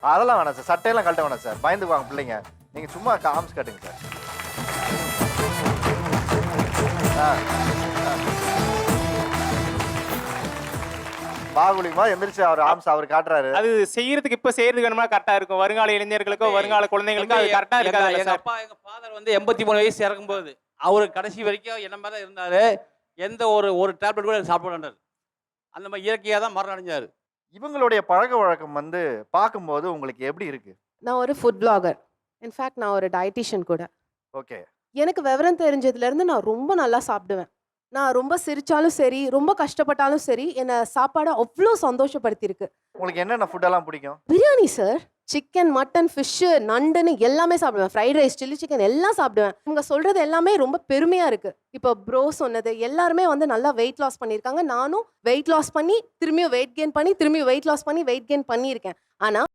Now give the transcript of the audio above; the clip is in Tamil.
அதெல்லாம் வேணாம் சார், சட்டையெல்லாம் கழட்ட வேணாம் சார், பயந்துக்குவாங்க பிள்ளைங்க. நீங்க சும்மா ஆர்ம்ஸ் காட்டுங்க சார். பாகுலிமா எந்திரிச்சு அவர் ஆர்ம்ஸ் அவர் காட்டுறாரு. அது செய்யறதுக்கு இப்ப செய்யறதுக்கு வேணுமா கரெக்டா இருக்கும். வருங்கால இளைஞர்களுக்கோ வருங்கால குழந்தைகளுக்கோ அது கரெக்டா இருக்காது. எங்க அப்பா எங்க ஃபாதர் வந்து 83 வயசு இறக்கும்போது அவரு கடைசி வரைக்கும் என்ன மாதிரி தான் இருந்தாரு. எந்த ஒரு டேப்லெட் கூட சாப்பிட வேண்டாரு. அந்த மாதிரி இயற்கையா தான் மரணம் அடைஞ்சாரு. இவங்களுடைய பழக்க வழக்கம் வந்து பார்க்கும்போது உங்களுக்கு எப்படி இருக்கு? நான் ஒரு ஃபுட் பிளாகர். இன்ஃபேக்ட் நான் ஒரு டயட்டீஷியன் கூட. ஓகே. எனக்கு விவரம் தெரிஞ்சதுலேருந்து நான் ரொம்ப நல்லா சாப்பிடுவேன். நான் ரொம்ப சிரிச்சாலும் சரி, ரொம்ப கஷ்டப்பட்டாலும் சரி, என்னை சாப்பாடு அவ்வளோ சந்தோஷப்படுத்தியிருக்கு. உங்களுக்கு என்னென்ன ஃபுட்டெல்லாம் பிடிக்கும்? Biryani sir. Chicken, mutton, fish, நண்டுன்னு எல்லாமே சாப்பிடுவேன். ஃப்ரைட் ரைஸ், சில்லி சிக்கன் எல்லாம் சாப்பிடுவேன். இவங்க சொல்கிறது எல்லாமே ரொம்ப பெருமையாக இருக்குது. இப்போ ப்ரோ சொன்னது எல்லாருமே வந்து நல்லா வெயிட் லாஸ் பண்ணியிருக்காங்க. நானும் வெயிட் லாஸ் பண்ணி, திரும்பியும் வெயிட் கெயின் பண்ணி, திரும்பியும் வெயிட் லாஸ் பண்ணி, வெயிட் கெயின் பண்ணியிருக்கேன். ஆனால்